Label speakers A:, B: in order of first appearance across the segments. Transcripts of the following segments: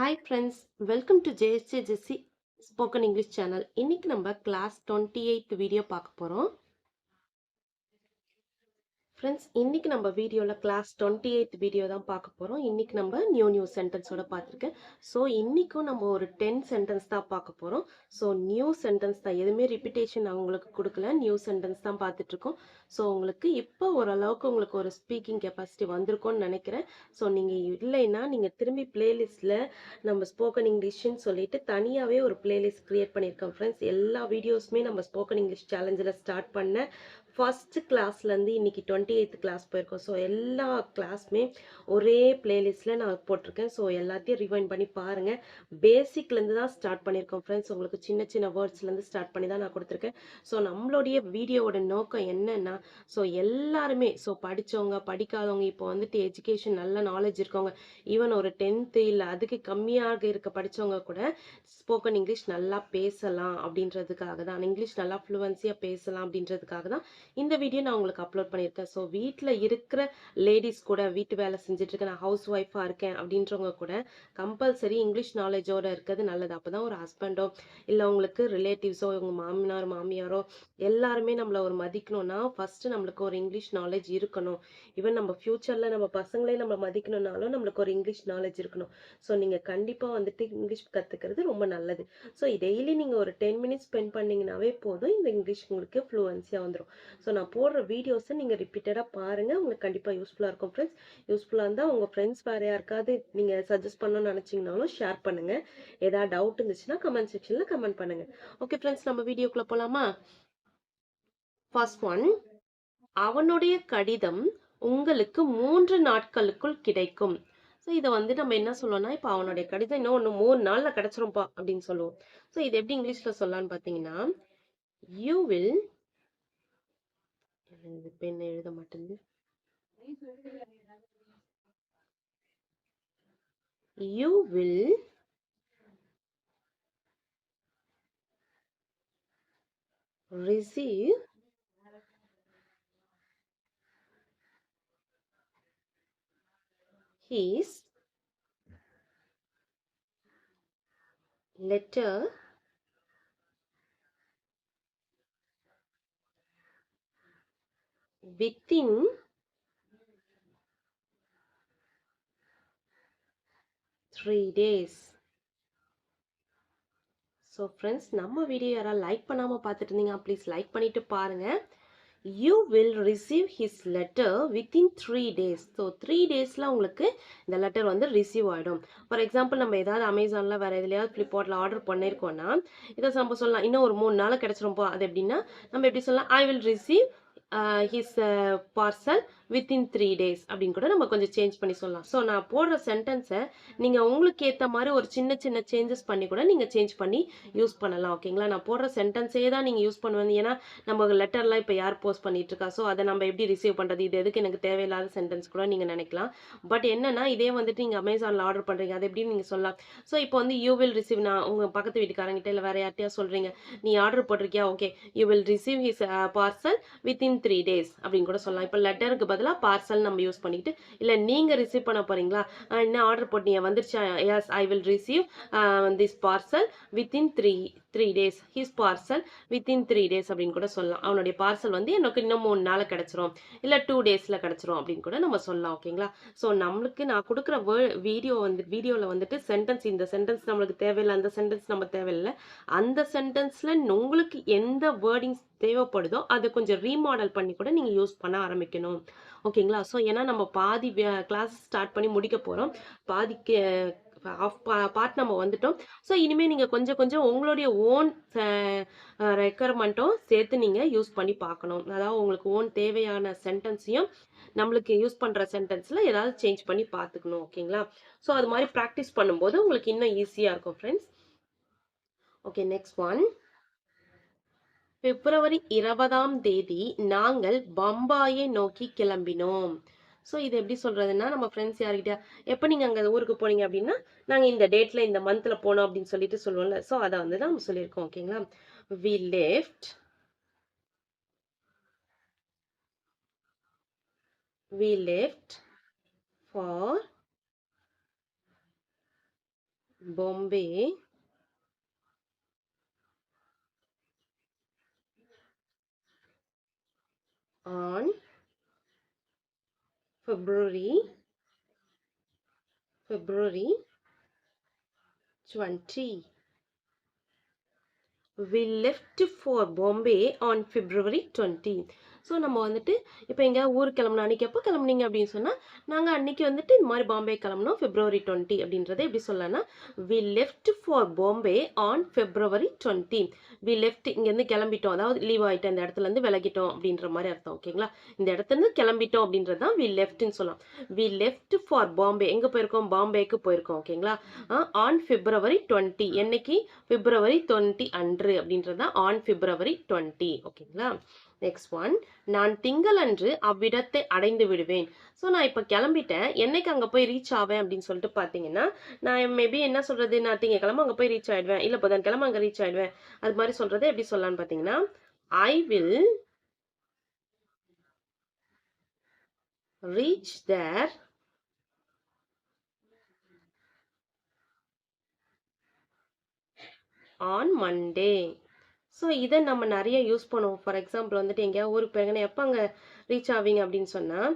A: Hi friends, welcome to JSJ Jessy spoken English channel. இன்னைக்கு நம்ம class 28 video பார்க்க போகிறோம். ஃப்ரெண்ட்ஸ், இன்னைக்கு நம்ம வீடியோவில் கிளாஸ் 28 வீடியோ தான் பார்க்க போகிறோம். இன்னைக்கு நம்ம நியூ சென்டென்ஸோட பார்த்துருக்கேன். ஸோ இன்றைக்கும் நம்ம ஒரு 10 சென்டென்ஸ் தான் பார்க்க போகிறோம். ஸோ நியூ சென்டென்ஸ் தான், எதுவுமே ரிப்பிட்டேஷன் அவங்களுக்கு கொடுக்கல, நியூ சென்டென்ஸ் தான் பார்த்துட்ருக்கோம். ஸோ உங்களுக்கு இப்போ ஓரளவுக்கு உங்களுக்கு ஒரு ஸ்பீக்கிங் கெப்பாசிட்டி வந்திருக்கும்னு நினைக்கிறேன். ஸோ நீங்கள் இல்லைன்னா நீங்கள் திரும்பி பிளேலிஸ்ட்டில் நம்ம ஸ்போக்கன் இங்கிலீஷ்னு சொல்லிட்டு தனியாகவே ஒரு பிளேலிஸ்ட் க்ரியேட் பண்ணியிருக்கோம் ஃப்ரெண்ட்ஸ். எல்லா வீடியோஸுமே நம்ம ஸ்போக்கன் இங்கிலீஷ் சேலஞ்சில் ஸ்டார்ட் பண்ண ஃபஸ்ட்டு கிளாஸ்லேருந்து இன்றைக்கி 28th கிளாஸ் போயிருக்கோம். ஸோ எல்லா கிளாஸுமே ஒரே பிளேலிஸ்ட்டில் நான் போட்டிருக்கேன். ஸோ எல்லாத்தையும் ரிவைண்ட் பண்ணி பாருங்கள். பேசிக்லேருந்து தான் ஸ்டார்ட் பண்ணியிருக்கோம் ஃப்ரெண்ட்ஸ். உங்களுக்கு சின்ன சின்ன வேர்ட்ஸ்லேருந்து ஸ்டார்ட் பண்ணி தான் நான் கொடுத்துருக்கேன். ஸோ நம்மளுடைய வீடியோவோட நோக்கம் என்னென்னா, ஸோ எல்லாருமே, ஸோ படித்தவங்க படிக்காதவங்க, இப்போ வந்துட்டு எஜுகேஷன் நல்ல நாலேஜ் இருக்கவங்க, ஈவன் ஒரு 10th இல்லை அதுக்கு கம்மியாக இருக்க படித்தவங்க கூட ஸ்போக்கன் இங்கிலீஷ் நல்லா பேசலாம் அப்படின்றதுக்காக தான், இங்கிலீஷ் நல்லா ஃப்ளூவன்சியாக பேசலாம் அப்படின்றதுக்காக தான் இந்த வீடியோ நான் உங்களுக்கு அப்லோட் பண்ணியிருக்கேன். ஸோ வீட்டில் இருக்கிற லேடிஸ் கூட, வீட்டு வேலை செஞ்சுட்ருக்கேன், நான் ஹவுஸ் ஒய்ஃபாக இருக்கேன் அப்படின்றவங்க கூட கம்பல்சரி இங்கிலீஷ் நாலேஜோடு இருக்கிறது நல்லது. அப்போ தான் ஒரு ஹஸ்பண்டோ இல்லை உங்களுக்கு ரிலேட்டிவ்ஸோ, உங்கள் மாமனார் மாமியாரோ எல்லாருமே நம்மளை ஒரு மதிக்கணும்னா ஃபஸ்ட்டு நம்மளுக்கு ஒரு இங்கிலீஷ் நாலேஜ் இருக்கணும். ஈவன் நம்ம ஃப்யூச்சரில் நம்ம பசங்களே நம்ம மதிக்கணும்னாலும் நம்மளுக்கு ஒரு இங்கிலீஷ் நாலேஜ் இருக்கணும். ஸோ நீங்கள் கண்டிப்பாக வந்துட்டு இங்கிலீஷ் கற்றுக்கிறது ரொம்ப நல்லது. ஸோ டெய்லி நீங்கள் ஒரு 10 மினிட்ஸ் ஸ்பெண்ட் பண்ணிங்கனாவே போதும், இந்த இங்கிலீஷ் உங்களுக்கு ஃப்ளூவன்சியாக வந்துடும். ஸோ நான் போடுற வீடியோஸை நீங்கள் ரிப்பீட்டடாக பாருங்கள், உங்களுக்கு கண்டிப்பாக யூஸ்ஃபுல்லாக இருக்கும் ஃப்ரெண்ட்ஸ். யூஸ்ஃபுல்லாக இருந்தால் உங்கள் ஃப்ரெண்ட்ஸ் வேறு யாருக்காவது நீங்கள் சஜஸ்ட் பண்ணணும்னு நினச்சிங்கனாலும் ஷேர் பண்ணுங்கள். ஏதாவது டவுட் இருந்துச்சுன்னா கமெண்ட் செக்ஷனில் கமெண்ட் பண்ணுங்கள். ஓகே ஃப்ரெண்ட்ஸ், நம்ம வீடியோக்குள்ளே போகலாமா? ஃபர்ஸ்ட் ஒன், அவனுடைய கடிதம் உங்களுக்கு 3 நாட்களுக்குள் கிடைக்கும். ஸோ இதை வந்து நம்ம என்ன சொல்லுவோம்னா, இப்போ அவனுடைய கடிதம் இன்னும் 3 நாளில் கிடச்சிரும்ப்பா அப்படின்னு சொல்லுவோம். ஸோ இது எப்படி இங்கிலீஷில் சொல்லலான்னு பார்த்தீங்கன்னா, யூ வில், பெண் எழுத மாட்டேங்குது, you will receive his letter within 3 days. So friends, நம்ம வீடியோ யாராவது லைக் பண்ணாமல் பார்த்துட்டு இருந்தீங்க, ப்ளீஸ் லைக் பண்ணிவிட்டு பாருங்கள். You will receive his letter within 3 days. So 3 daysல உங்களுக்கு இந்த லெட்டர் வந்து ரிசீவ் ஆகிடும். ஃபார் எக்ஸாம்பிள், நம்ம ஏதாவது அமேசானில் வேறு எதுலையாவது ஃப்ளிப்கார்ட்டில் ஆர்டர் பண்ணியிருக்கோன்னா இதை நம்ம சொல்லலாம், இன்னும் ஒரு 3 நாள் கிடச்சிரும்போ. அது எப்படின்னா, நம்ம எப்படி சொல்லலாம், ஐ will receive his parcel within 3 days அப்படின்னு கூட நம்ம கொஞ்சம் சேஞ்ச் பண்ணி சொல்லலாம். ஸோ நான் போடுற சென்டென்ஸை நீங்கள் உங்களுக்கு ஏற்ற மாதிரி ஒரு சின்ன சின்ன சேஞ்சஸ் பண்ணி கூட நீங்கள் சேஞ்ச் பண்ணி யூஸ் பண்ணலாம். ஓகேங்களா? நான் போடுற சென்டென்ஸே தான் நீங்கள் யூஸ் பண்ணுவேன். ஏன்னா நம்ம லெட்டர்லாம் இப்போ யார் போஸ்ட் பண்ணிட்டு இருக்கா, ஸோ அதை நம்ம எப்படி ரிசீவ் பண்ணுறது, இது எதுக்கு எனக்கு தேவையில்லாத சென்டென்ஸ் கூட நீங்கள் நினைக்கலாம். பட் என்னன்னா, இதே வந்துட்டு நீங்கள் அமேசானில் ஆர்டர் பண்ணுறீங்க, அது எப்படின்னு நீங்கள் சொல்லலாம். ஸோ இப்போ வந்து யூ வில் ரிசீவ், நான் உங்கள் பக்கத்து வீட்டுக்காரங்கிட்ட இல்லை வேறு யார்ட்டையா சொல்கிறீங்க, நீ ஆர்டர் போட்டிருக்கியா, okay, you will receive his parcel within 3 days அப்படின்னு கூட சொல்லலாம். இப்போ லெட்டருக்கு பதிலாக பார்சல் நம்ம யூஸ் பண்ணிக்கிட்டு, இல்லை நீங்கள் ரிசீவ் பண்ண போகிறீங்களா, என்ன ஆர்டர் போட்டீங்க, வந்துருச்சா, yes I will receive this parcel within 3 days, his parcel within 3 days அப்படின்னு கூட சொல்லலாம். அவனுடைய பார்சல் வந்து எனக்கு இன்னும் 3 நாள் கிடச்சிரும், இல்லை 2 daysல கிடச்சிரும் அப்படின்னு கூட நம்ம சொல்லலாம். ஓகேங்களா? ஸோ நம்மளுக்கு நான் கொடுக்குற வீடியோவில் வந்துட்டு சென்டென்ஸ், இந்த சென்டென்ஸ் நம்மளுக்கு தேவையில்லை, அந்த சென்டென்ஸ் நம்ம தேவையில்லை, அந்த சென்டென்ஸில் உங்களுக்கு எந்த வேர்டிங்ஸ் தேவைப்படுதோ அதை கொஞ்சம் ரீமாடல் பண்ணி கூட நீங்கள் யூஸ் பண்ண ஆரம்பிக்கணும். ஓகேங்களா? ஸோ ஏன்னா நம்ம பாதி கிளாஸ் ஸ்டார்ட் பண்ணி முடிக்க போகிறோம், பாதிக்கு பார்ட் நம்ம வந்துட்டோம். ஸோ இனிமேல் நீங்கள் கொஞ்சம் கொஞ்சம் உங்களுடைய ஓன் ரெக்குயர்மெண்ட்டும் சேர்த்து நீங்கள் யூஸ் பண்ணி பார்க்கணும். அதாவது உங்களுக்கு ஓன் தேவையான சென்டென்ஸையும் நம்மளுக்கு யூஸ் பண்ணுற சென்டென்ஸில் ஏதாவது சேஞ்ச் பண்ணி பார்த்துக்கணும். ஓகேங்களா? ஸோ அது மாதிரி ப்ராக்டிஸ் பண்ணும்போது உங்களுக்கு இன்னும் ஈஸியாக இருக்கும் ஃப்ரெண்ட்ஸ். Okay, next one. பிப்ரவரி 20ஆம் தேதி நாங்கள் பம்பாயை நோக்கி கிளம்பினோம். ஸோ இது எப்படி சொல்றதுன்னா, நம்ம ஃப்ரெண்ட்ஸ் யார்கிட்ட, எப்போ நீங்கள் அங்கே ஊருக்கு போனீங்க அப்படின்னா, நாங்கள் இந்த டேட்டில் இந்த மந்தில் போனோம் அப்படின்னு சொல்லிட்டு சொல்லுவோம்ல. ஸோ அதை வந்து தான் நம்ம சொல்லியிருக்கோம். ஓகேங்களா? we left for Bombay on February 20. We left for Bombay on February 20. So நம்ம வந்துட்டு இப்போ எங்கேயாவது ஊருக்கு கிளம்பணும் அன்றைக்கி எப்போ கிளம்புனீங்க அப்படின்னு சொன்னால் நாங்கள் அன்றைக்கி வந்துட்டு இந்த மாதிரி பாம்பே கிளம்புனோம் February 20 அப்படின்றத எப்படி சொல்லலாம்னா we left for Bombay on February 20. we left இங்கேருந்து கிளம்பிட்டோம், அதாவது லீவ் ஆகிட்டோம், இந்த இடத்துலேருந்து விலகிட்டோம் அப்படின்ற மாதிரி அர்த்தம். ஓகேங்களா, இந்த இடத்துலேருந்து கிளம்பிட்டோம் அப்படின்றது தான் we leftன்னு சொல்லலாம். we left for Bombay, எங்கே போயிருக்கோம், பாம்பேக்கு போயிருக்கோம். ஓகேங்களா, on February 20, என்னைக்கு, February 20 அன்று அப்படின்றது தான் on February 20. ஓகேங்களா, நெக்ஸ்ட் ஒன், நான் திங்கள் அன்று அவ்விடத்தை அடைந்து விடுவேன். ஸோ நான் இப்போ கிளம்பிட்டேன், என்னைக்கு அங்கே போய் ரீச் ஆவேன் அப்படின்னு சொல்லிட்டு பார்த்தீங்கன்னா, நான் மேபி என்ன சொல்றது, நான் திங்கக்கிழமை அங்கே போய் ரீச் ஆயிடுவேன், இல்லை புதன்கிழமை அங்கே ரீச் ஆயிடுவேன். அது மாதிரி சொல்றது எப்படி சொல்லலாம்னு பார்த்தீங்கன்னா, I will reach there on Monday. So இதை நம்ம நிறைய யூஸ் பண்ணுவோம். ஃபார் எக்ஸாம்பிள் வந்துட்டு எங்கேயா ஊருக்கு போயிருங்கன்னா எப்போ அங்கே ரீச் ஆவீங்க அப்படின்னு சொன்னால்,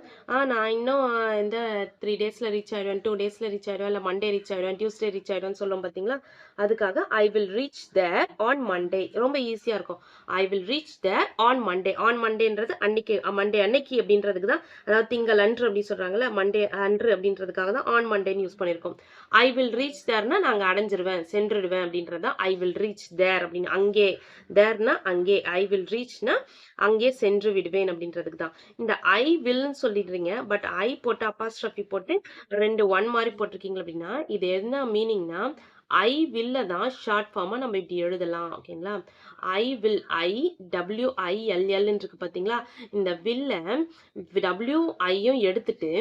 A: நான் இன்னும் இந்த 3 டேஸில் ரீச் ஆகிடுவேன், 2 டேஸில் ரீச் ஆகிடுவேன், இல்லை மண்டே ரீச் ஆகிடுவேன், டியூஸ்டே ரீச் ஆகிடுவேன்னு சொல்லுவோம் பார்த்தீங்களா. அதுக்காக I will reach there on Monday, ரொம்ப ஈஸியாக இருக்கும். I will reach there on Monday. On மண்டேன்றது அன்னைக்கு, மண்டே அன்னைக்கு அப்படின்றதுக்கு தான், அதாவது திங்கள் அன்று அப்படின்னு சொல்கிறாங்கல்ல, மண்டே அன்று அப்படின்றதுக்காக தான் ஆன் மண்டேன்னு யூஸ் பண்ணியிருக்கோம். ஐ வில் ரீச் தேர்னா நாங்கள் அடைஞ்சிருவேன், சென்றுடுவேன் அப்படின்றது தான் ஐ வில் ரீச் தேர் அப்படின்னு. அங்கே, தேர்னா அங்கே, ஐ வில் ரீச்னா அங்கே சென்று விடுவேன் அப்படின்றதுக்கு தான். இந்த ஐ வில்னு சொல்லிடுறீங்க, பட் ஐ போட்டு அப்போஸ்ட்ரோஃபி போட்டு 2 1 மாதிரி போட்டிருக்கீங்க அப்படின்னா இது என்ன மீனிங்னா, ஐ வில்ல தான் ஷார்ட் ஃபார்மா நம்ம இப்படி எழுதலாம். ஓகேங்களா, ஐ வில், ஐ WILL இருக்கு பார்த்தீங்களா, இந்த வில்ல WIயும் எடுத்துட்டு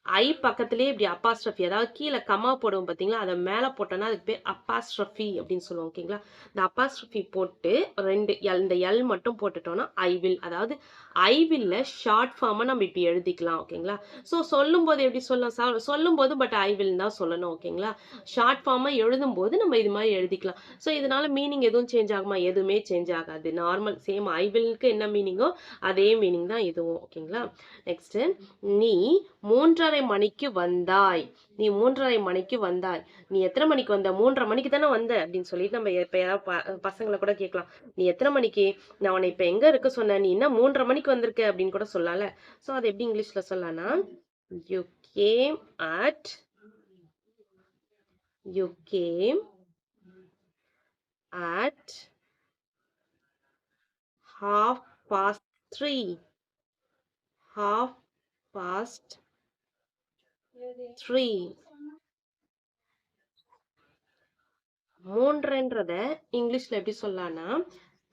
A: ஐ பக்கத்துலேயே இப்படி அப்பாஸ்ட்ரஃபி, அதாவது கீழே கமா போடுவோம் பார்த்தீங்களா, அதை மேலே போட்டோன்னா அதுக்கு பேர் அப்பாஸ்ட்ரஃபி அப்படின்னு சொல்லுவோம். ஓகேங்களா, இந்த அப்பாஸ்ட்ரஃபி போட்டு 2 எல், இந்த எல் மட்டும் போட்டுட்டோம்னா ஐ வில், அதாவது ஐ வில்ல ஷார்ட் ஃபார்மாக நம்ம இப்படி எழுதிக்கலாம். ஓகேங்களா, ஸோ சொல்லும்போது எப்படி சொல்லலாம், சொல்லும்போது பட் ஐ வில் தான் சொல்லணும். ஓகேங்களா, ஷார்ட் ஃபார்மாக எழுதும்போது நம்ம இது மாதிரி எழுதிக்கலாம். ஸோ இதனால மீனிங் எதுவும் சேஞ்ச் ஆகுமா, எதுவுமே சேஞ்ச் ஆகாது. நார்மல் சேம் ஐ வில்க்கு என்ன மீனிங்கோ அதே மீனிங் தான் இதுவும். ஓகேங்களா, நெக்ஸ்ட், நீ 3:30 மணிக்கு வந்தாய். நீ 3:30 மணிக்கு வந்தாய். நீ எத்தனை மணிக்கு வந்த, 3:30 மணிக்கு தானே வந்த அப்படின்னு சொல்லிட்டு நம்ம இப்ப ஏதாவது பசங்களை கூட கேட்கலாம், நீ எத்தனை மணிக்கு, நான் உன்னை இப்ப எங்க இருக்க சொன்னேன், நீ என்ன 3:30 மணிக்கு வந்திருக்க அப்படின்னு கூட சொல்லலாம்ல. சோ அது எப்படி இங்கிலீஷ்ல சொல்லலாம்னா, you came at 3:30. 3:30. மூன்றன்றத இங்கிலீஷ்ல எப்படி சொல்லலாம்னா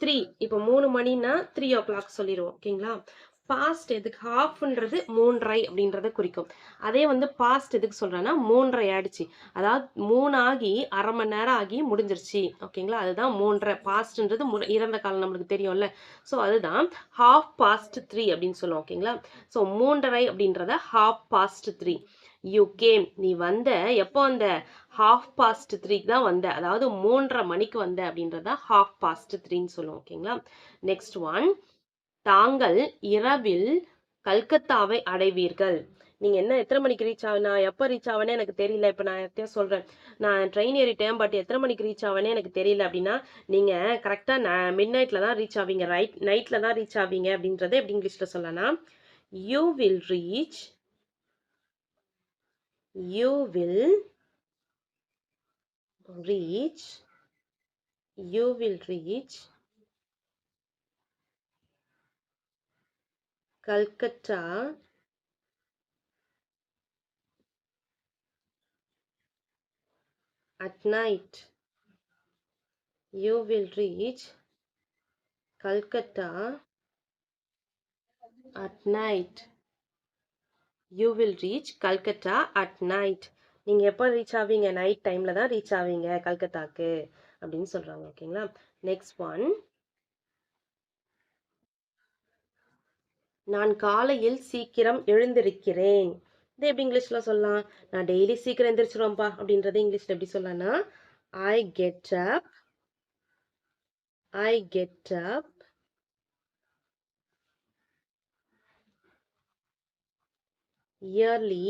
A: 3. இப்போ 3 மணினா 3 o'clock சொல்லிடுவோம். ஓகேங்களா, பாஸ்ட் எதுக்கு, ஹாஃப்ன்றது 3:30 அப்படின்றத குறிக்கும். அதே வந்து பாஸ்ட் எதுக்கு சொல்றேன்னா 3:30 ஆயிடுச்சு, அதாவது 3 ஆகி அரை மணி நேரம் ஆகி முடிஞ்சிருச்சு. ஓகேங்களா, அதுதான் 3:30. பாஸ்ட்ன்றது இறந்த காலம் நம்மளுக்கு தெரியும்ல. ஸோ அதுதான் 3:30 அப்படின்னு சொல்லுவோம். ஓகேங்களா, ஸோ 3:30 அப்படின்றத 3:30. யூ கேம், நீ வந்த, எப்போ வந்த, 3:30 தான் வந்த, அதாவது 3:30 மணிக்கு வந்த அப்படின்றத 3:30ன்னு சொல்லுவோம். ஓகேங்களா, நெக்ஸ்ட் ஒன், தாங்கள் இரவில் கல்கத்தாவை அடைவீர்கள். நீங்க என்ன எத்தனை மணிக்கு ரீச் ஆக, நான் எப்போ ரீச் ஆவேன்னு எனக்கு தெரியல, இப்போ நான் யார்கிட்டயும் சொல்றேன் நான் ட்ரெயின் ஏறிட்டேன் பட் எத்தனை மணிக்கு ரீச் ஆவேன்னு எனக்கு தெரியல அப்படின்னா, நீங்க கரெக்டா மிட் நைட்ல தான் ரீச் ஆவீங்க, நைட்ல தான் ரீச் ஆவீங்க அப்படின்றத எப்படி இங்கிலீஷ்ல சொல்லலாம், you will reach Calcutta at night. You will reach Calcutta at night. You will reach Calcutta at night. நீங்க எப்போ ரீச் ஆவீங்க, நைட் டைம்ல தான் ரீச் ஆவீங்க கல்கத்தாக்கு அப்படின்னு சொல்றாங்க. ஓகேங்களா, நெக்ஸ்ட் ஒன், நான் காலையில் சீக்கிரம் எழுந்திருக்கிறேன். இது எப்படி இங்கிலீஷ்ல சொல்லலாம்? நான் டெய்லி சீக்கிரம் எந்திரிச்சிருவேன்ப்பா அப்படின்றத இங்கிலீஷ்ல எப்படி சொல்லலாம்னா, I get up I get up yearly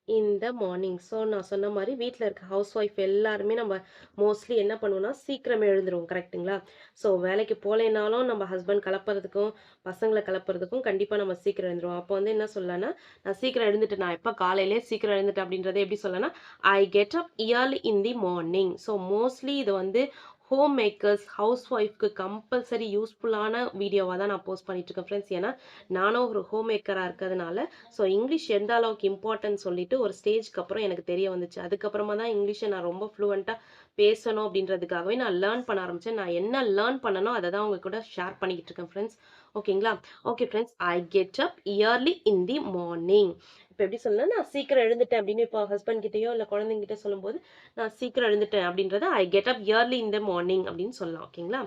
A: in the morning. So நான் சொன்ன மாதிரி வீட்டில் இருக்க ஹவுஸ் ஒய்ஃப் எல்லாருமே நம்ம மோஸ்ட்லி என்ன பண்ணுவோம்னா சீக்கிரமே எழுந்துருவோம், கரெக்ட்டுங்களா? ஸோ வேலைக்கு போகலைனாலும் நம்ம ஹஸ்பண்ட் கிளப்புறதுக்கும் பசங்களை கிளப்புறதுக்கும் கண்டிப்பாக நம்ம சீக்கிரம் எழுந்துருவோம். அப்போ வந்து என்ன சொல்லலாம்னா, நான் சீக்கிரம் எழுந்துட்டேன், நான் எப்போ காலையிலே சீக்கிரம் எழுந்துட்டேன் அப்படின்றத எப்படி சொல்லலாம்னா, I get up yearly in the morning. So mostly இது வந்து ஹோம் மேக்கர்ஸ் ஹவுஸ் ஒய்ஃப்க்கு கம்பல்சரி யூஸ்ஃபுல்லான வீடியோவாக தான் நான் போஸ்ட் பண்ணிட்டு இருக்கேன் ஃப்ரெண்ட்ஸ். ஏன்னா நானும் ஒரு ஹோம் மேக்கராக இருக்கிறதுனால ஸோ இங்கிலீஷ் எந்த அளவுக்கு இம்பார்ட்டன்ட் சொல்லிட்டு ஒரு ஸ்டேஜ்க்கு அப்புறம் எனக்கு தெரிய வந்துச்சு. அதுக்கப்புறமா தான் இங்கிலீஷை நான் ரொம்ப ஃப்ளூவெண்ட்டாக பேசணும் அப்படின்றதுக்காகவே நான் லேர்ன் பண்ண ஆரம்பிச்சேன். நான் என்ன லேர்ன் பண்ணனோ அதை தான் உங்க கூட ஷேர் பண்ணிக்கிட்டு இருக்கேன் ஃப்ரெண்ட்ஸ். ஓகேங்களா? Okay friends, I get up yearly in the morning. இப்போ எப்படி சொல்லலாம், நான் சீக்கிரம் எழுந்துட்டேன் அப்படின்னு இப்போ ஹஸ்பண்ட் கிட்டயோ இல்லை குழந்தைங்கிட்ட சொல்லும்போது நான் சீக்கிரம் எழுந்துட்டேன் அப்படின்றத I get up yearly in the morning அப்படின்னு சொல்லலாம். ஓகேங்களா?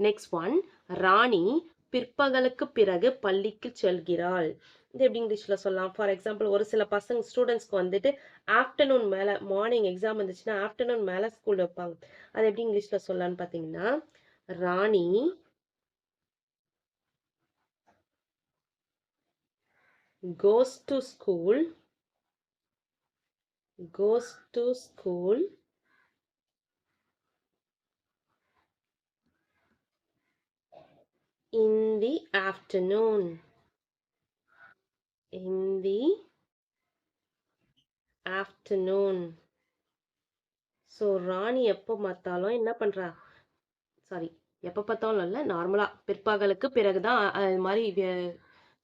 A: நெக்ஸ்ட் ஒன், ராணி பிற்பகலுக்கு பிறகு பள்ளிக்கு செல்கிறாள். இது எப்படி இங்கிலீஷ்ல சொல்லலாம்? ஃபார் எக்ஸாம்பிள் ஒரு சில பசங்க ஸ்டூடெண்ட்ஸ்க்கு வந்துட்டு ஆஃப்டர்நூன் மேல மார்னிங் எக்ஸாம் இருந்துச்சுன்னா ஆஃப்டர்நூன் மேல ஸ்கூல் வைப்பாங்க. அது எப்படி இங்கிலீஷ்ல சொல்லலாம்னு பாத்தீங்கன்னா, Rani goes to school in the afternoon. In the afternoon. So Rani எப்போ பார்த்தாலும் என்ன பண்றா? சாரி, எப்போ பார்த்தாலும் இல்லை, நார்மலா பிற்பகலுக்கு பிறகுதான் அது மாதிரி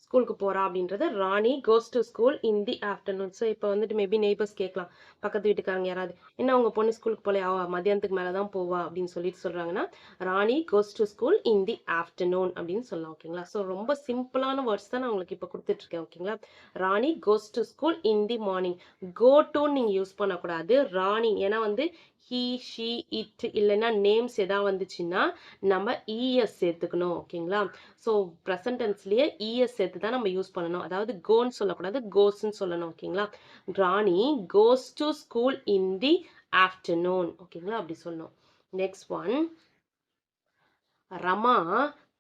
A: ஸ்கூலுக்கு போறா அப்படின்றத Rani goes to school in the afternoon. So இப்போ வந்துட்டு மேபி நெய்பர்ஸ் கேட்கலாம், பக்கத்து வீட்டுக்காரங்க யாராவது, என்ன உங்க பொண்ணு ஸ்கூலுக்கு போலையா, மதியானத்துக்கு மேலே தான் போவா அப்படின்னு சொல்லிட்டு சொல்றாங்கன்னா, Rani goes to school in the afternoon அப்படின்னு சொல்லலாம். ஓகேங்களா? ஸோ ரொம்ப சிம்பிளான வேர்ட்ஸ் தான் நான் உங்களுக்கு இப்போ கொடுத்துட்டு இருக்கேன். ஓகேங்களா? Rani goes to school in the morning. Go to நீங்க யூஸ் பண்ணக்கூடாது, ராணி. ஏன்னா வந்து ஹீ ஷீ இட் இல்லைன்னா நேம்ஸ் எதாவது வந்துச்சுன்னா நம்ம இஎஸ் சேர்த்துக்கணும். ஓகேங்களா? ஸோ ப்ரெசன்ட் டென்ஸ்லயே இஎஸ் சேர்த்து தான் நம்ம யூஸ் பண்ணணும். அதாவது கோன்னு சொல்லக்கூடாது, கோஸ்ன்னு சொல்லணும். ஓகேங்களா? Rani goes to school in the afternoon. ஓகேங்களா? அப்படி சொல்லணும். நெக்ஸ்ட் ஒன், ரமா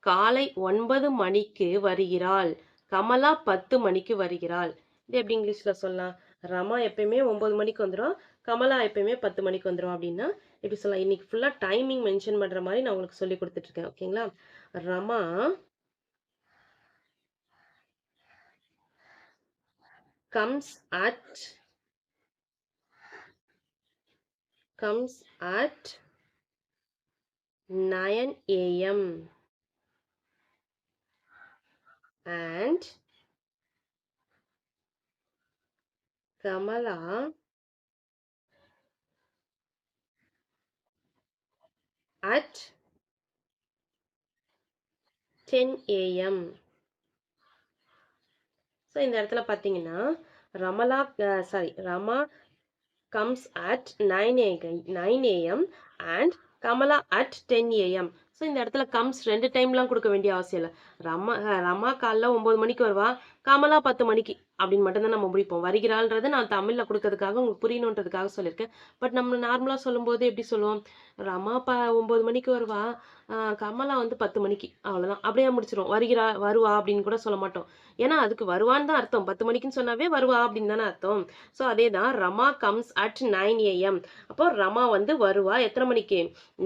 A: காலை 9 மணிக்கு வருகிறாள், கமலா 10 மணிக்கு வருகிறாள். இது எப்படி இங்கிலீஷ்ல சொல்லலாம்? ரமா எப்பயுமே 9 மணிக்கு வந்துடும், கமலா எப்பயுமே 10 மணிக்கு வந்துடும் அப்படின்னா எப்படி சொல்லலாம்? இன்னைக்கு ஃபுல்லா டைமிங் மென்ஷன் பண்ற மாதிரி நான் உங்களுக்கு சொல்லி கொடுத்துட்டு இருக்கேன். ஓகேங்களா? Rama comes at 9 a.m. and Kamala at 10 a.m. So இந்த இடத்துல பார்த்தீங்கன்னா Rama comes at 9 a.m. and Kamala at 10 a.m. So இந்த இடத்துல கம்ஸ் 2 டைம்லாம் கொடுக்க வேண்டிய அவசியம் இல்லை. ரமா காலைல 9 மணிக்கு வருவா, கமலா 10 மணிக்கு அப்படின்னு மட்டும்தான் நம்ம முடிப்போம். வருகிறாள்ன்றது நான் தமிழ்ல கொடுக்கறதுக்காக உங்களுக்கு புரியணுன்றதுக்காக சொல்லியிருக்கேன். பட் நம்ம நார்மலா சொல்லும்போது எப்படி சொல்லுவோம்? ரமா 9 மணிக்கு வருவா, கமலா வந்து 10 மணிக்கு, அவ்வளவுதான், அப்படியே முடிச்சிரும். வருவா அப்படின்னு கூட சொல்ல மாட்டோம். ஏன்னா அதுக்கு வருவான்னு தான் அர்த்தம். 10 மணிக்குன்னு சொன்னாவே வருவா அப்படின்னு தானே அர்த்தம். ஸோ அதே தான், ரமா கம்ஸ் அட் 9 a.m. அப்போ ரமா வந்து வருவா எத்தனை மணிக்கு?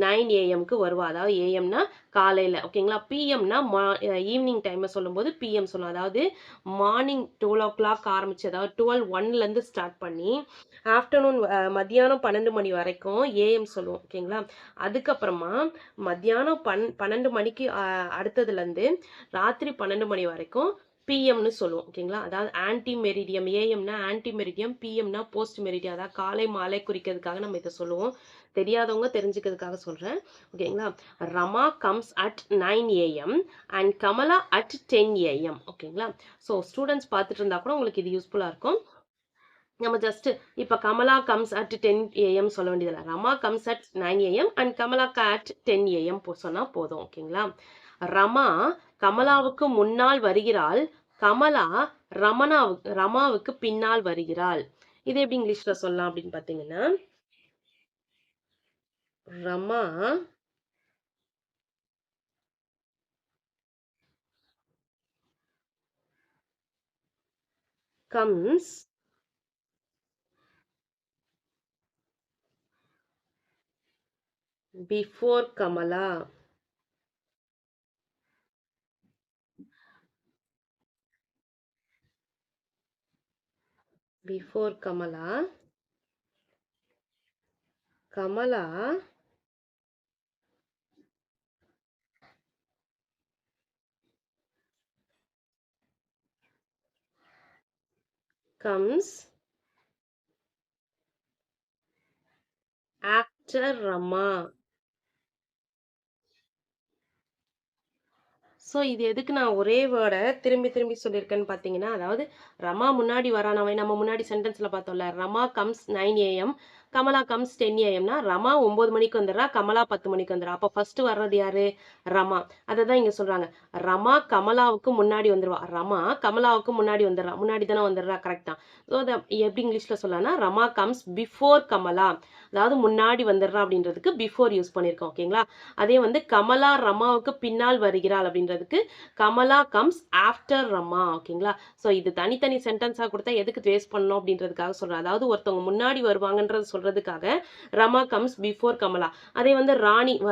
A: 9 a.m.க்கு வருவா. அதாவது ஏஎம்னா காலையில. ஓகேங்களா? பிஎம்னா ஈவினிங் டைமை சொல்லும்போது பிஎம் சொல்லலாம். அதாவது மார்னிங் 12 o'clock ஆரம்பிச்சு, அதாவது 12:01 ஸ்டார்ட் பண்ணி ஆஃப்டர்நூன் மத்தியானம் 12 மணி வரைக்கும் ஏஎம் சொல்லுவோம். ஓகேங்களா? அதுக்கப்புறமா மத்தியானம் 12 மணிக்கு அடுத்ததுலேருந்து ராத்திரி 12 மணி வரைக்கும் பிஎம்னு சொல்லுவோம். ஓகேங்களா? அதாவது ஆன்டி மெரிடியம். ஏஎம்னா ஆன்டி மெரிடியம், பிஎம்னா போஸ்ட் மெரிடியம். அதாவது காலை மாலை குறிக்கிறதுக்காக நம்ம இதை சொல்லுவோம். தெரியாதவங்க தெரிஞ்சுக்கிறதுக்காக சொல்றேன். ஓகேங்களா? Rama comes at 9 a.m. And Kamala at 10 a.m. ஓகேங்களா? ஸோ ஸ்டூடெண்ட்ஸ் பார்த்துட்டு இருந்தா கூட உங்களுக்கு இது யூஸ்ஃபுல்லா இருக்கும். நம்ம ஜஸ்ட் இப்ப கமலா கம்ஸ் அட் 10 a.m. சொல்ல வேண்டியதில்லை. Rama comes at 9 a.m. And Kamala at 10 a.m. சொன்னா போதும். ஓகேங்களா? ரமா கமலாவுக்கு முன்னால் வருகிறாள், கமலா ரமாவுக்கு பின்னால் வருகிறாள். இது எப்படி இங்கிலீஷ்ல சொல்லலாம் அப்படின்னு பாத்தீங்கன்னா, Rama comes before Kamala. Before Kamala. Kamala comes after Rama. So இது எதுக்கு நான் ஒரே வேர்டை திரும்பி திரும்பி சொல்லியிருக்கேன்னு பார்த்தீங்கன்னா, அதாவது ரமா முன்னாடி வரானவன் நம்ம முன்னாடி சென்டென்ஸ்ல பார்த்தோம்ல, Rama comes 9 AM, Kamala comes 10 AMனா ரமா 9 மணிக்கு வந்துடுறா, கமலா 10 மணிக்கு வந்துடுறா. அப்போ ஃபர்ஸ்ட் வர்றது யாரு? ரமா. அதை தான் இங்க சொல்றாங்க. ரமா கமலாவுக்கு முன்னாடி வந்துருவா. ரமா கமலாவுக்கு முன்னாடி வந்துடுறா. முன்னாடி தானே வந்துடுறா, கரெக்ட் தான். ஸோ அதை எப்படி இங்கிலீஷ்ல சொல்லலாம்னா, ரமா கம்ஸ் பிஃபோர் கமலா, அதாவது முன்னாடி வந்துடுறா அப்படின்றதுக்கு பிஃபோர் யூஸ் பண்ணியிருக்கோம். ஓகேங்களா? அதே வந்து கமலா ரமாவுக்கு பின்னால் வருகிறாள் அப்படின்றதுக்கு கமலா கம்ஸ் ஆஃப்டர் ரமா. ஓகேங்களா? ஸோ இது தனித்தனி சென்டென்ஸாக கொடுத்தா எதுக்கு வேஸ்ட் பண்ணணும் அப்படின்றதுக்காக சொல்றேன். அதாவது ஒருத்தவங்க முன்னாடி வருவாங்கன்றது சொல்றதுக்காக ரமா கம்ஸ் பிஃபோர் கமலா. அதே வந்து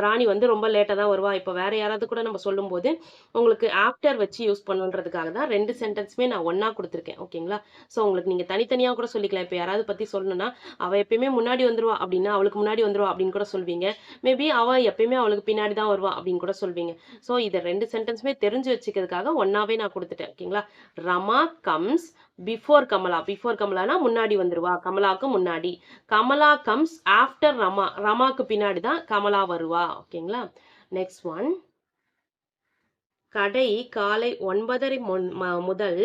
A: ராணி வந்து ரொம்ப லேட்டாக தான் வருவா. இப்போ வேற யாராவது கூட நம்ம சொல்லும்போது உங்களுக்கு ஆஃப்டர் வச்சு யூஸ் பண்ணுன்றதுக்காக தான் ரெண்டு சென்டென்ஸுமே நான் ஒன்னா கொடுத்துருக்கேன். ஓகேங்களா? ஸோ உங்களுக்கு நீங்க தனித்தனியாக கூட சொல்லிக்கலாம். இப்போ யாராவது பத்தி சொல்லணும்னா, அவ எப்பயுமே முன்னாடி வந்துருவா அப்படின்னா அவளுக்கு முன்னாடி வந்துருவா அப்படின்னு கூட சொல்வீங்க. மேபி அவ எப்பயுமே அவளுக்கு பின்னாடி தான் வருவா அப்படின்னு கூட சொல்வீங்க. ஸோ இதை ரெண்டு சென்டென்ஸுமே தெரிஞ்சு வச்சுக்கிறதுக்காக ஒன்னாவே நான் கொடுத்துட்டேன். ஓகேங்களா? Rama comes before Kamala. Before கமலானா முன்னாடி வந்துருவா, கமலாவுக்கு முன்னாடி. Kamala comes after Rama. ரமாக்கு பின்னாடி தான் கமலா வருவா. ஓகேங்களா? Next one. கடை காலை 9:30 முதல்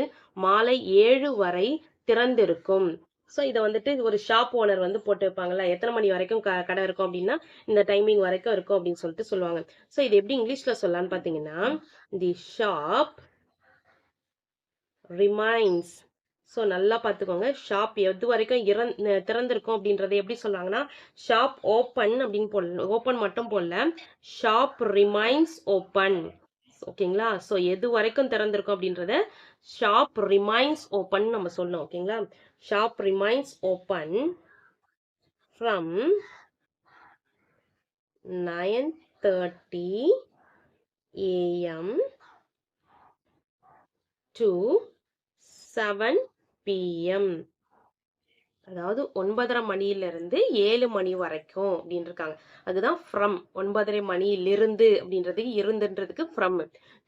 A: மாலை 7 வரை திறந்திருக்கும். ஸோ இதை வந்துட்டு ஒரு ஷாப் ஓனர் வந்து போட்டு வைப்பாங்கல்ல, எத்தனை மணி வரைக்கும் கடை இருக்கும் அப்படின்னா இந்த டைமிங் வரைக்கும் இருக்கும் அப்படின்னு சொல்லிட்டு சொல்லுவாங்க. ஸோ இது எப்படி இங்கிலீஷ்ல சொல்லலாம்னு பார்த்தீங்கன்னா, தி ஷாப் ரிமைன்ஸ். ஸோ நல்லா பார்த்துக்கோங்க. ஷாப் எது வரைக்கும் திறந்திருக்கும் அப்படின்றத எப்படி சொல்றாங்கன்னா, ஷாப் ஓப்பன் அப்படின்னு போடல, ஓப்பன் மட்டும் போடல, ஷாப் ரிமைன்ஸ் ஓப்பன். ஓகேங்களா? ஸோ எது வரைக்கும் திறந்திருக்கும் அப்படின்றத ஷாப் ரிமைன்ஸ் ஓப்பன் நம்ம சொல்லணும். ஓகேங்களா? Shop remains open from 9:30 AM to 7 PM. அதாவது 9:30 மணியிலிருந்து 7 மணி வரைக்கும் அப்படின்னு இருக்காங்க. அதுதான் ஃப்ரம். 9:30 மணியிலிருந்து அப்படின்றதுக்கு இருந்துன்றதுக்கு ஃப்ரம்.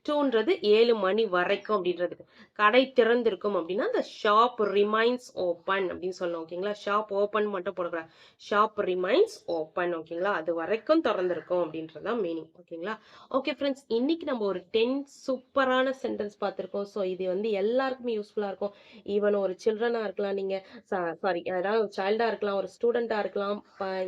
A: டூன்றது 7 மணி வரைக்கும் அப்படின்றதுக்கு. கடை திறந்திருக்கும் அப்படின்னா அந்த ஷாப் ரிமைன்ஸ் ஓப்பன் அப்படின்னு சொல்லணும். ஓகேங்களா? ஷாப் ஓப்பன் மட்டும் போடக்கூடாது. Shop remains open. ஓகேங்களா? அது வரைக்கும் திறந்திருக்கும் அப்படின்றதுதான் மீனிங். ஓகேங்களா? ஓகே ஃப்ரெண்ட்ஸ், இன்னைக்கு நம்ம ஒரு 10 சூப்பரான சென்டென்ஸ் பார்த்துருக்கோம். ஸோ இது வந்து எல்லாருக்குமே யூஸ்ஃபுல்லாக இருக்கும். ஈவன் ஒரு சில்ட்ரனா இருக்கலாம், நீங்க சாரி ஏதாவது சைல்டா இருக்கலாம், ஒரு ஸ்டூடெண்டா இருக்கலாம்,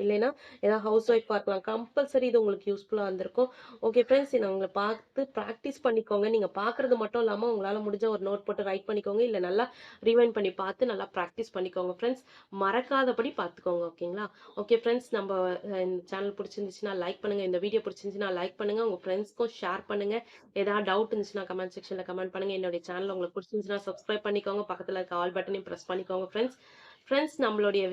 A: இல்லைன்னா ஏதாவது ஹவுஸ் ஒய்ஃபா இருக்கலாம். கம்பல்சரி இது உங்களுக்கு யூஸ்ஃபுல்லா இருந்திருக்கும். ஓகே ஃப்ரெண்ட்ஸ், இதை உங்களை பார்த்து ப்ராக்டிஸ் பண்ணிக்கோங்க. நீங்க பார்க்கறது மட்டும் இல்லாம உங்களால முடிஞ்ச ஒரு நோட் போட்டு ரைட் பண்ணிக்கோங்க, இல்ல நல்லா ரிவைண்ட் பண்ணி பார்த்து நல்லா ப்ராக்டிஸ் பண்ணிக்கோங்க ஃப்ரெண்ட்ஸ். மறக்காதபடி பார்த்துக்கோங்க. ஓகேங்களா? ஓகே ஃப்ரெண்ட்ஸ், நம்ம இந்த சேனல் பிடிச்சிருந்துச்சுன்னா லைக் பண்ணுங்க, இந்த வீடியோ பிடிச்சிருந்துச்சுன்னா லைக் பண்ணுங்க, உங்க ஃப்ரெண்ட்ஸ்க்கும் ஷேர் பண்ணுங்க. ஏதாவது டவுட் இருந்துச்சுன்னா கமெண்ட் செக்ஷன்ல கமெண்ட் பண்ணுங்க. என்னுடைய சேனல் உங்களுக்கு பிடிச்சிருந்துச்சுன்னா சப்ஸ்கிரைப் பண்ணிக்கோங்க, பக்கத்துல இருக்க ஆல் பட்டனையும் பிரஸ் பண்ணிக்கோங்க ஃப்ரெண்ட்ஸ். ஃப்ரெண்ட்ஸ், நம்மளுடைய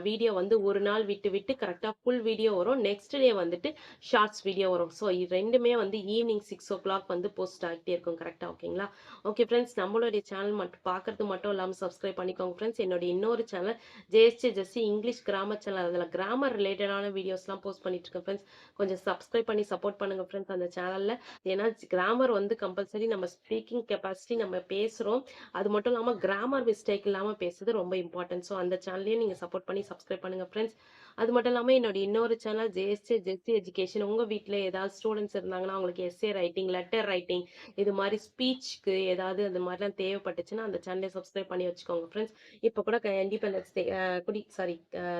A: வீடியோ வந்து ஒரு நாள் விட்டு விட்டு கரெக்டாக ஃபுல் வீடியோ வரும். நெக்ஸ்ட் டே வந்துட்டு ஷார்ட்ஸ் வீடியோ வரும். ஸோ இது ரெண்டுமே வந்து ஈவினிங் 6 o'clock வந்து போஸ்ட் ஆகிட்டே இருக்கும். கரெக்டாக? ஓகேங்களா? ஓகே ஃப்ரெண்ட்ஸ், நம்மளுடைய சேனல் மட்டும் பார்க்கறது மட்டும் இல்லாமல் சப்ஸ்கிரைப் பண்ணிக்கோங்க ஃப்ரெண்ட்ஸ். என்னுடைய இன்னொரு சேனல் ஜேஎஸ்டி ஜெஸ்ஸி இங்கிலீஷ் கிராமர் சேனல், அதில் கிராமர் ரிலேட்டடான வீடியோஸ்லாம் போஸ்ட் பண்ணிட்டு இருக்கேன் ஃப்ரெண்ட்ஸ். கொஞ்சம் சப்ஸ்கிரைப் பண்ணி சப்போர்ட் பண்ணுங்க ஃப்ரெண்ட்ஸ் அந்த சேனலில். ஏன்னா கிராமர் வந்து கம்பல்சரி நம்ம ஸ்பீக்கிங் கெப்பாசிட்டி நம்ம பேசுகிறோம், அது மட்டும் இல்லாமல் கிராமர் மிஸ்டேக் இல்லாமல் பேசுறது ரொம்ப இம்பார்ட்டன்ட். ஸோ அந்த சேனலையும் நீங்கள் சப்போர்ட் பண்ணி சப்ஸ்கிரைப் பண்ணுங்கள் ஃப்ரெண்ட்ஸ். அது மட்டும் இல்லாமல் என்னோட இன்னொரு சேனல் ஜெஸ்ஸி எஜுகேஷன். உங்கள் வீட்டில் ஏதாவது ஸ்டூடெண்ட்ஸ் இருந்தாங்கன்னா அவங்களுக்கு எஸ்ஏ ரைட்டிங், லெட்டர் ரைட்டிங், இது மாதிரி ஸ்பீச்சுக்கு ஏதாவது அந்த மாதிரிலாம் தேவைப்பட்டுச்சுன்னா அந்த சேனலை சப்ஸ்கிரைப் பண்ணி வச்சுக்கோங்க ஃப்ரெண்ட்ஸ். இப்போ கூட இண்டிபெண்டன்ஸ் டே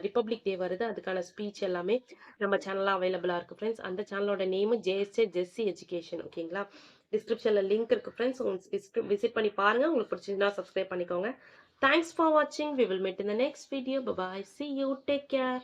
A: ரிப்பப்ளிக் டே வருது, அதுக்கான ஸ்பீச் எல்லாமே நம்ம சேனலில் அவைலபிளாக இருக்குது ஃப்ரெண்ட்ஸ். அந்த சேனலோட நேமு ஜெஸ்ஸி எஜுகேஷன். ஓகேங்களா? டிஸ்கிரிப்ஷனில் லிங்க் இருக்குது ஃப்ரெண்ட்ஸ். உங்களுக்கு விசிட் பண்ணி பாருங்கள். உங்களுக்கு பிடிச்சிருந்தா சப்ஸ்கிரைப் பண்ணிக்கோங்க. தேங்க்ஸ் ஃபார் வாட்சிங். We will meet in the next video. Bye. See you. Take care.